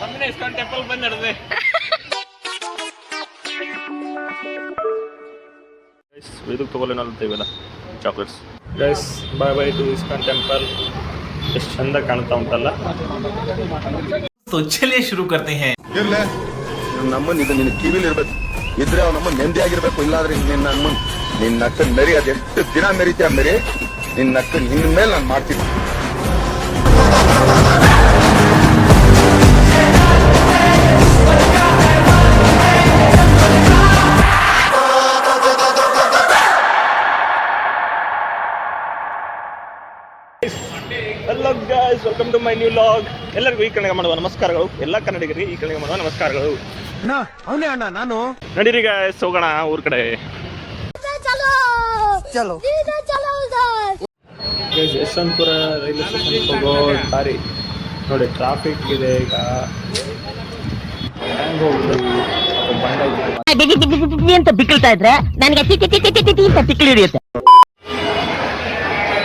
ನಮ್ಮನೆ ISKCON temple ಬಂದು ನಡೆದೆ. ಇದಕ್ಕೆ ತಗೊಳ್ಳೋಣ ಇವೆಲ್ಲ chocolates. Guys bye bye to ISKCON temple. ಎಷ್ಟು ಚಂದ ಕಾಣ್ತಾ ಉಂಟಲ್ಲ. तो चलिए शुरू करते हैं. ನಮ್ಮನ್ ಇದು ನಿನ್ನ ಕಿವಿಲಿ ಇರ್ಬೇಕು, ಇದ್ರೆ ಅವ್ನ ನಮ್ಮ ನೆಮ್ಮದಿ ಆಗಿರ್ಬೇಕು. ಇಲ್ಲಾದ್ರೆ ನಿನ್ನ ಅಕ್ಕ ಮೆರಿ, ಅದೆಷ್ಟು ದಿನ ಮೆರಿತೀಯ ಮೆರಿ, ನಿನ್ನ ಅಕ್ಕ ನಿನ್ನ ಮೇಲೆ ನಾನು ಮಾಡ್ತೀನಿ. Hello guys, welcome to my new vlog. ಎಲ್ಲರಿಗೂ ಈ ಕಡೆಗೆ ಮಾಡುವ ನಮಸ್ಕಾರಗಳು. ಎಲ್ಲ ಕನ್ನಡಿಗರಿಗೆ ಈ ಕಡೆಗೆ ಮಾಡುವ ನಮಸ್ಕಾರಗಳು. ಅವನೇ ಅಣ್ಣ ನಾನು. ನಡೀರಿ ಗಾಯ್ಸ್, ಹೋಗೋಣ ಊರ್ ಕಡೆ. ಚಲೋ ಗೈಸ್, ಯಶವಂತಪುರ ರೈಲ್ವೆ ಸ್ಟೇಷನ್ ಹೋಗೋ ದಾರಿ ನೋಡಿ. ಟ್ರಾಫಿಕ್ ಇದೆ ಈಗ. ಹೆಂಗ್ ಹೋಗುದು ಅಂತ ಬಿಕ್ಕಳ್ತಾ ಇದ್ರೆ ನನಗೆ ಅಂತ ಬಿಕ್ಕಳು ಹಿಡಿಯುತ್ತೆ.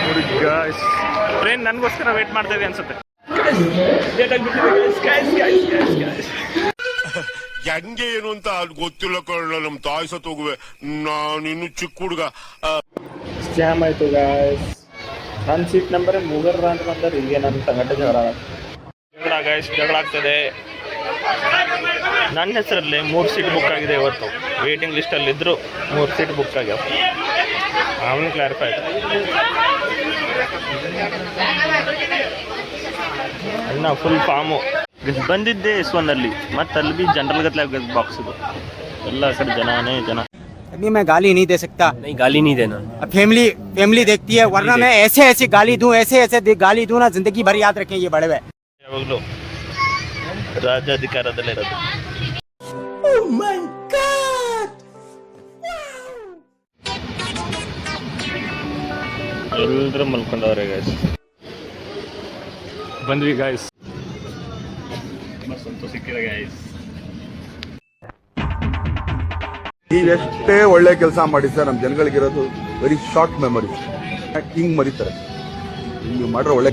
ನೋಡಿ ಗಾಯ್ಸ್, ಟ್ರೈನ್ ನನಗೋಸ್ಕರ ವೇಟ್ ಮಾಡ್ತಾ ಇದೆ ಅನ್ಸುತ್ತೆ. ಹೆಂಗೆ ಏನು ಅಂತ ಗೊತ್ತಿಲ್ಲ ಕಳ್ಳ. ನಮ್ ತಾಯಿ ಸತ್ ಹೋಗುವೆ, ನಾನಿನ್ನು ಚಿಕ್ಕ ಹುಡುಗ. ಸ್ಕ್ಯಾಮ್ ಆಯ್ತು ಗಾಯ್ಸ್. ನನ್ನ ಸೀಟ್ ನಂಬರ್ ಮುಗರ್ರ ಅಂತ ಬಂದರೆ ಈಗ ನನ್ನ ಸಂಘಟನೆ ಜಗಳ ಗಾಯ್ಸ್, ಜಗಳ ಆಗ್ತದೆ. ನನ್ನ ಹೆಸರಲ್ಲಿ 3 ಸೀಟ್ ಬುಕ್ ಆಗಿದೆ ಇವತ್ತು. ವೇಟಿಂಗ್ ಲಿಸ್ಟಲ್ಲಿ ಇದ್ರು 3 ಸೀಟ್ ಬುಕ್ ಆಗ್ಯಾವ. ಆಮೇಲೆ ಕ್ಲಾರಿಫೈ ಆಯ್ತು. ಅಣ್ಣ ಫುಲ್ ಫಾರ್ಮು ಬಂದಿದ್ದೆ S1 ಮತ್ತು ಅಲ್ಲಿ ಬಿ ಜನರಲ್ ಗತ್ಲೆ ಬಾಕ್ಸ್ ಇದು. ಎಲ್ಲ ಕಡೆ ಜನನೇ ಜನ. अभी मैं गाली नहीं दे सकता. नहीं, गाली नहीं देना. अब फैमिली देखती है, वरना मैं ऐसे गाली दूं, ऐसे गाली दूं ना, जिंदगी भर याद रखें ये बड़े हुए. ಯಾವಾಗಲೂ ರಾಜಾಧಿಕಾರದಲ್ಲೇ ಇರೋದು. ಎಲ್ಲರೂ ಮಲ್ಕೊಂಡವ್ರೆ ಗಾಯ್ಸ್. ಬಂದ್ವಿ ಗಾಯ್ಸ್, ಮಸ್ತ್ ಸಿಕ್ಕಿದೆ ಗಾಯ್ಸ್. ನೀವೆಷ್ಟೇ ಒಳ್ಳೆ ಕೆಲಸ ಮಾಡಿ ಸರ್, ನಮ್ಮ ಜನಗಳಿಗಿರೋದು ವೆರಿ ಶಾರ್ಟ್ ಮೆಮೊರಿ. ಹಿಂಗ್ ಮರಿತಾರೆ. ಹಿಂಗೆ ಮಾಡ್ರೆ ಒಳ್ಳೆ.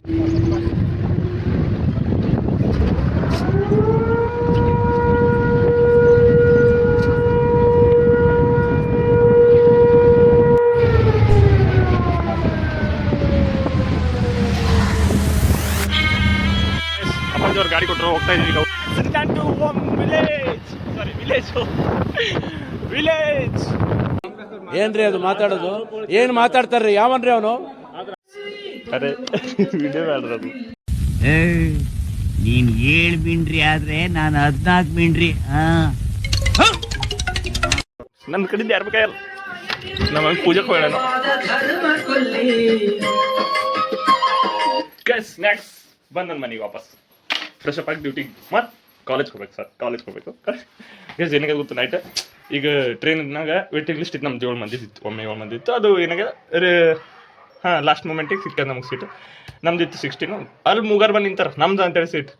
ಅಪ್ಪಾಜಿಯವ್ರು ಗಾಡಿ ಕೊಟ್ಟರು, ಹೋಗ್ತಾ ಇದೀವಿ ಈಗ. ವಿಲೇಜ್ ಏನ್ರಿ ಅದು ಮಾತಾಡೋದು? ಏನ್ ಮಾತಾಡ್ತಾರ್ರಿ? ಯಾವನ್ರಿ ಅವನು? ಅರೆ ವಿಡಿಯೋ ಮಾಡಿರೋದು. ನೀನ್ 7 ಮಿಂಡ್ರಿ ಆದ್ರೆ ನಾನು 14 ಮಿಂಡ್ರಿ. ನನ್ನ ಕಡೆಯಿಂದ ಯಾರು ಬೇಕಾಗಿಲ್ಲ. ನಮ್ಮ ಪೂಜೆಗೆ ಹೋಗೋಣ. ಸ್ನ್ಯಾಕ್ಸ್ ಬಂದು ನನ್ನ ಮನೆಗೆ ವಾಪಸ್ ಫ್ರೆಶ್ ಅಪ್ ಆಗಿ ಡ್ಯೂಟಿಗೆ ಮತ್ತು ಕಾಲೇಜ್ಗೆ ಹೋಗ್ಬೇಕು ಸರ್. ಕಾಲೇಜ್ಗೆ ಹೋಗ್ಬೇಕು. ಏನಾಗ ಗೊತ್ತು, ನೈಟ್ ಈಗ ಟ್ರೈನ್ನಾಗ ವೇಟಿಂಗ್ ಲಿಸ್ಟ್ ಇತ್ತು. ನಮ್ದು 7 ಮಂದಿ ಇತ್ತು, ಒಮ್ಮೆ 7 ಮಂದಿ ಇತ್ತು. ಅದು ಏನಾಗ ಲಾಸ್ಟ್ ಮೂಮೆಂಟಿಗೆ ಸಿಕ್ತದೆ ನಮಗೆ ಸೀಟ್. ನಮ್ದು ಇತ್ತು 16. ಅಲ್ಲಿ ಮೂಗಾರು ಬಂದು ನಿಂತಾರೆ ನಮ್ದು ಅಂತೇಳಿ ಸೀಟ್.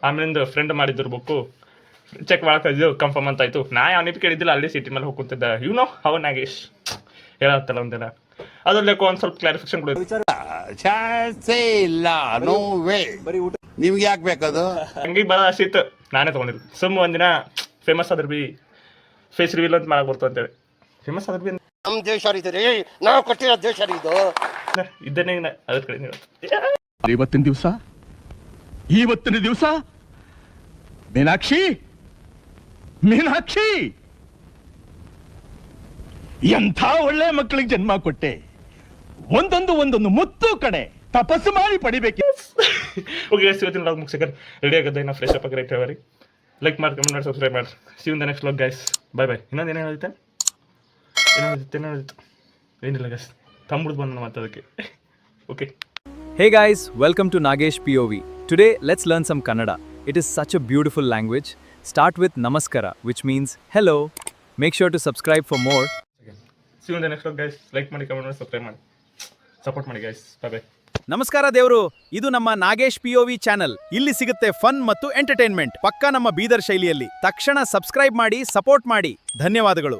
ಆಮೇಲಿಂದ ಫ್ರೆಂಡ್ ಮಾಡಿದ್ರು ಬುಕ್ಕು ಚೆಕ್ ಮಾಡಕ್ಕೆ ಕನ್ಫರ್ಮ್ ಅಂತ ಆಯಿತು. ನಾ ಯಾವನಿಗೆ ಕೇಳಿದ್ದಿಲ್ಲ, ಅಲ್ಲಿ ಸೀಟಿನ ಮೇಲೆ ಹೋಗ್ಕೊಂತಿದ್ದ. ಹವ ನಾಗೇಶ್ ಹೇಳತ್ತಲ್ಲ ಒಂದಿನ. ಅದ್ರಲ್ಲಿ ಒಂದು ಸ್ವಲ್ಪ ಕ್ಲಾರಿಫಿಕೇಶನ್ ಕೊಡೋದು. ನಿಮ್ಗೆ ಯಾಕೆ ಬೇಕದು? ಹಂಗೆ ಬರೋ ಆಸೆ ಇತ್ತು, ನಾನೇ ತೊಗೊಂಡಿದ್ದು. ಸುಮ್ಮ ಒಂದಿನ ಫೇಮಸ್ ಆದ್ರೆ ಬಿ ಫೇಸ್ ರಿವೀಲ್ ಅಂತ ಮಾಡಕ್ ಬರ್ತು ಅಂತೇಳಿ. ಫೇಮಸ್ ಆದ್ರೆ ಬಿ ನಮ್ ದೇಶ ರೀ, ನಾವು ಕೊಟ್ಟಿರೋ ದೇಶ ಇದು. ಇದ್ದೇನೆ ಅದ್ರ ಕಡೆ. ಇವತ್ತಿನ ದಿವಸ ಮೀನಾಕ್ಷಿ ಎಂಥ ಒಳ್ಳೆ ಮಕ್ಕಳಿಗೆ ಜನ್ಮ ಕೊಟ್ಟೆ. ಒಂದೊಂದು ಮುತ್ತು ಕಡೆ ತಪಸ್ಸು ಮಾಡಿ ಪಡಿಬೇಕು. ಓಕೆ ಗೈಸ್, ಇವತ್ತಿನ ವ್ಲಾಗ್ ಮುಗಿಸಿದ್ರೆ ರೆಡಿ ಆಗುತ್ತೆ. ಇನ್ನು ಫ್ರೆಶ್ ಅಪ್ ಆಗಿ ರೈಟ್ ಹೇಳಿ. ಲೈಕ್ ಮಾಡಿ, ಕಮೆಂಟ್ ಮಾಡಿ, ಸಬ್ಸ್ಕ್ರೈಬ್ ಮಾಡಿ. See you in the next vlog guys. Bye bye. ಇನ್ನೊಂದು ಏನೇನು ಹೇಳಿದ್ದೆ? ಏನಿಲ್ಲ ಗೈಸ್, ತಂಬಿಡ್ದು ಬಂದು ಮಾತಾಡೋದಕ್ಕೆ. Okay. Hey guys, welcome to Nagesh POV. Today let's learn some Kannada. It is such a beautiful language. Start with Namaskara, which means hello. Make sure to subscribe for more. See you in the next vlog guys. Like ಮಾಡಿ, comment ಮಾಡಿ, subscribe ಮಾಡಿ, support ಮಾಡಿ guys. Bye bye. ನಮಸ್ಕಾರ ದೇವರು. ಇದು ನಮ್ಮ Nagesh POV channel. ಇಲ್ಲಿ ಸಿಗುತ್ತೆ ಫನ್ ಮತ್ತು ಎಂಟರ್ಟೈನ್ಮೆಂಟ್, ಪಕ್ಕಾ ನಮ್ಮ ಬೀದರ್ ಶೈಲಿಯಲ್ಲಿ. ತಕ್ಷಣ ಸಬ್ಸ್ಕ್ರೈಬ್ ಮಾಡಿ, ಸಪೋರ್ಟ್ ಮಾಡಿ. ಧನ್ಯವಾದಗಳು.